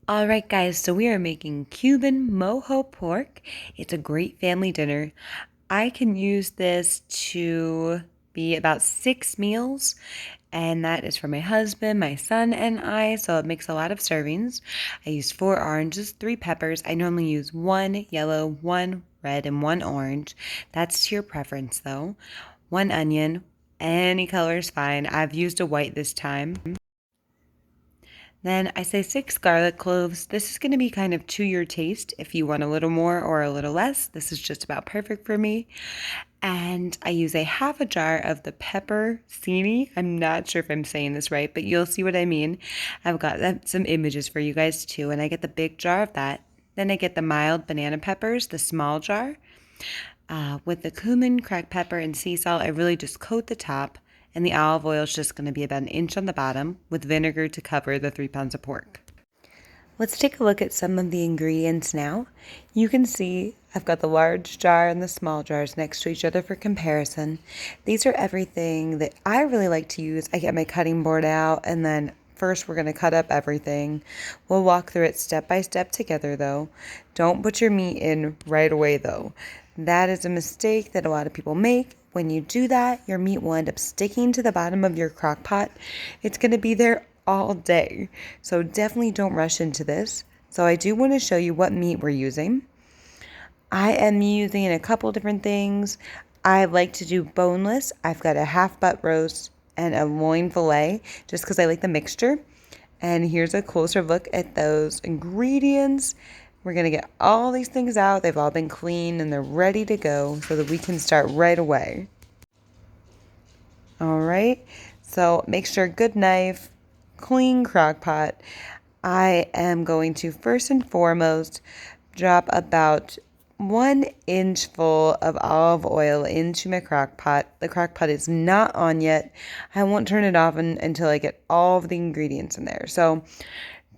All right, guys, so we are making Cuban Mojo pork. It's a great family dinner. I can use this to be about 6 meals, and that is for my husband, my son, and I, so it makes a lot of servings. I use 4 oranges, 3 peppers. I normally use 1 yellow, 1 red, and 1 orange. That's to your preference, though. 1 onion, any color is fine. I've used a white this time. Then I say 6 garlic cloves. This is going to be kind of to your taste. If you want a little more or a little less, this is just about perfect for me. And I use a half a jar of the peppercini. I'm not sure if I'm saying this right, but you'll see what I mean. I've got some images for you guys too. And I get the big jar of that. Then I get the mild banana peppers, the small jar. With the cumin, cracked pepper, and sea salt, I really just coat the top, and the olive oil is just going to be about an inch on the bottom with vinegar to cover the 3 pounds of pork. Let's take a look at some of the ingredients now. You can see I've got the large jar and the small jars next to each other for comparison. These are everything that I really like to use. I get my cutting board out, and then first we're going to cut up everything. We'll walk through it step by step together though. Don't put your meat in right away though. That is a mistake that a lot of people make. When you do that, your meat will end up sticking to the bottom of your crock pot. It's going to be there all day. So definitely don't rush into this. So I do want to show you what meat we're using. I am using a couple different things. I like to do boneless. I've got a half butt roast and a loin fillet just because I like the mixture. And here's a closer look at those ingredients. We're going to get all these things out. They've all been cleaned and they're ready to go so that we can start right away. All right, so make sure good knife, clean crock pot. I am going to first and foremost drop about 1 inch full of olive oil into my crock pot. The crock pot is not on yet. I won't turn it off until I get all of the ingredients in there. So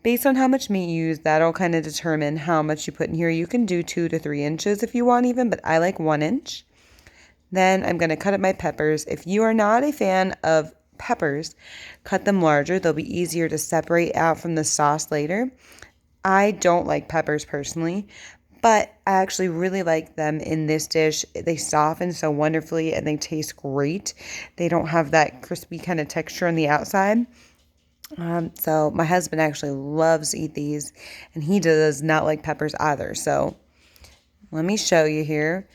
based on how much meat you use, that'll kind of determine how much you put in here. You can do 2 to 3 inches if you want even, but I like 1 inch. Then I'm going to cut up my peppers. If you are not a fan of peppers, cut them larger. They'll be easier to separate out from the sauce later. I don't like peppers personally, but I actually really like them in this dish. They soften so wonderfully and they taste great. They don't have that crispy kind of texture on the outside. So my husband actually loves to eat these, and he does not like peppers either. So let me show you here.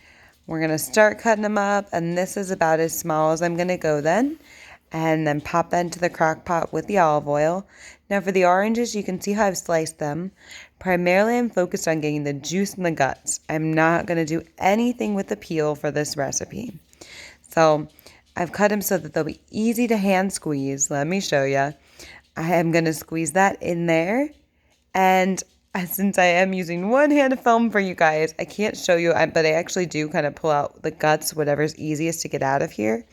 We're going to start cutting them up, and this is about as small as I'm going to go then. And then pop that into the crock pot with the olive oil. Now for the oranges, you can see how I've sliced them. Primarily, I'm focused on getting the juice and the guts. I'm not going to do anything with the peel for this recipe. So I've cut them so that they'll be easy to hand squeeze. Let me show you. I am going to squeeze that in there. And since I am using one hand to film for you guys, I can't show you, but I actually do kind of pull out the guts, whatever's easiest to get out of here.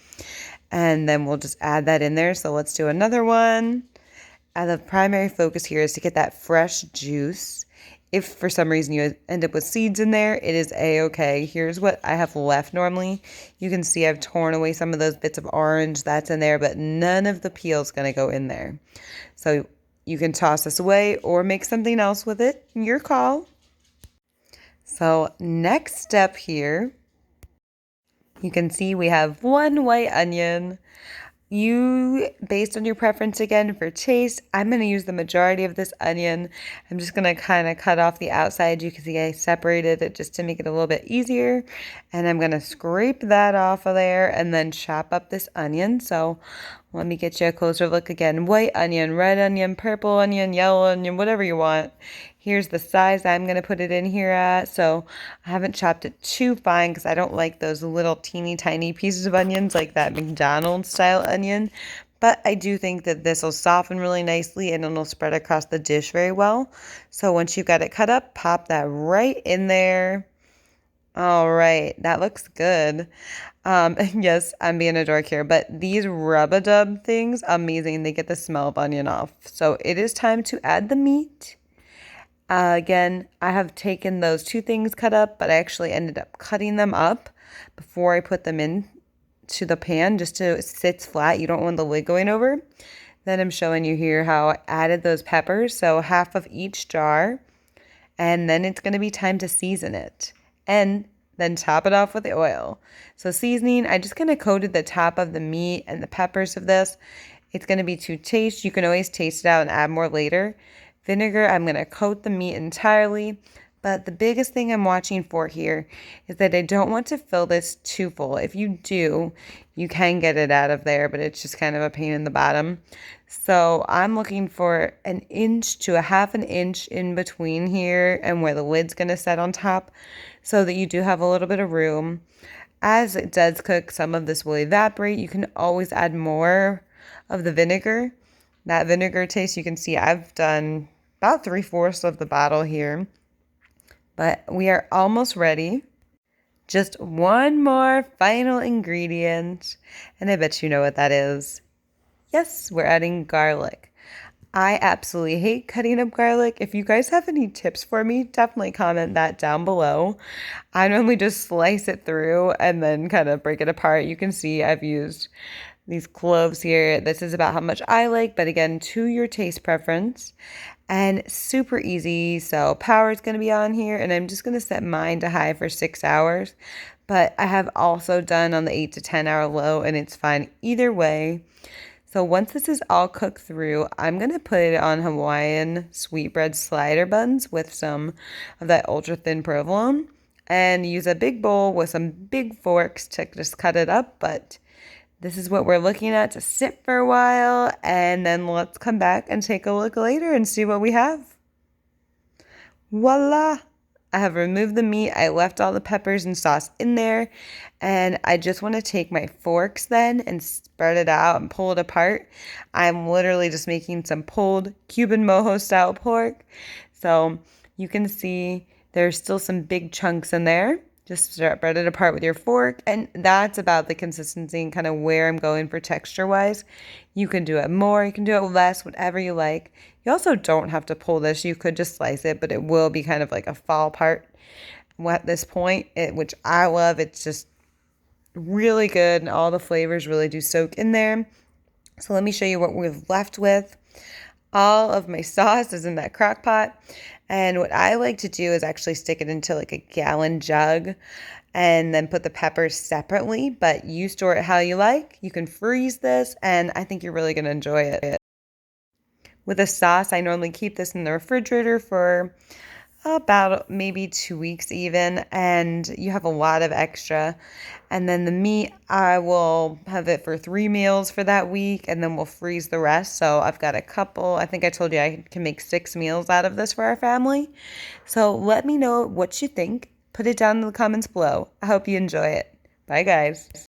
And then we'll just add that in there. So let's do another one. The primary focus here is to get that fresh juice. If for some reason you end up with seeds in there, it is a-okay. Here's what I have left normally. You can see I've torn away some of those bits of orange that's in there, but none of the peel is going to go in there. So you can toss this away or make something else with it. Your call. So next step here, you can see we have 1 white onion. You, based on your preference again for taste, I'm going to use the majority of this onion. I'm just going to kind of cut off the outside. You can see I separated it just to make it a little bit easier. And I'm going to scrape that off of there and then chop up this onion. So let me get you a closer look again. White onion, red onion, purple onion, yellow onion, whatever you want. Here's the size I'm going to put it in here at. So I haven't chopped it too fine because I don't like those little teeny tiny pieces of onions like that McDonald's style onion. But I do think that this will soften really nicely and it'll spread across the dish very well. So once you've got it cut up, pop that right in there. All right, that looks good. Yes, I'm being a dork here, but these rub-a-dub things, amazing. They get the smell of onion off. So it is time to add the meat. Again, I have taken those 2 things cut up, but I actually ended up cutting them up before I put them in to the pan just so it sits flat. You don't want the lid going over. Then I'm showing you here how I added those peppers, so half of each jar. And then it's going to be time to season it. And then top it off with the oil. So seasoning, I just kind of coated the top of the meat and the peppers of this. It's going to be to taste. You can always taste it out and add more later. Vinegar, I'm going to coat the meat entirely. But the biggest thing I'm watching for here is that I don't want to fill this too full. If you do, you can get it out of there, but it's just kind of a pain in the bottom. So I'm looking for 1 to 1/2 inch in between here and where the lid's going to set on top so that you do have a little bit of room. As it does cook, some of this will evaporate. You can always add more of the vinegar. That vinegar taste, you can see I've done about 3/4 of the bottle here. But we are almost ready. Just one more final ingredient, and I bet you know what that is. Yes, we're adding garlic. I absolutely hate cutting up garlic. If you guys have any tips for me, definitely comment that down below. I normally just slice it through and then kind of break it apart. You can see I've used these cloves here. This is about how much I like, but again, to your taste preference. And super easy. So power is going to be on here, and I'm just going to set mine to high for 6 hours. But I have also done on the 8 to 10 hour low, and it's fine either way. So once this is all cooked through, I'm going to put it on Hawaiian sweetbread slider buns with some of that ultra thin provolone, and use a big bowl with some big forks to just cut it up. But this is what we're looking at to sit for a while, and then let's come back and take a look later and see what we have. Voila! I have removed the meat. I left all the peppers and sauce in there, and I just want to take my forks then and spread it out and pull it apart. I'm literally just making some pulled Cuban Mojo style pork. So you can see there's still some big chunks in there. Just spread it apart with your fork, and that's about the consistency and kind of where I'm going for texture-wise. You can do it more, you can do it less, whatever you like. You also don't have to pull this. You could just slice it, but it will be kind of like a fall part at this point, which I love. It's just really good, and all the flavors really do soak in there. So let me show you what we've left with. All of my sauce is in that crock pot. And what I like to do is actually stick it into like a gallon jug and then put the peppers separately, but you store it how you like. You can freeze this, and I think you're really going to enjoy it. With a sauce, I normally keep this in the refrigerator for about maybe 2 weeks even, and you have a lot of extra. And then the meat, I will have it for 3 meals for that week, and then we'll freeze the rest. So I've got a couple, I think I told you I can make 6 meals out of this for our family. So let me know what you think. Put it down in the comments below. I hope you enjoy it. Bye guys.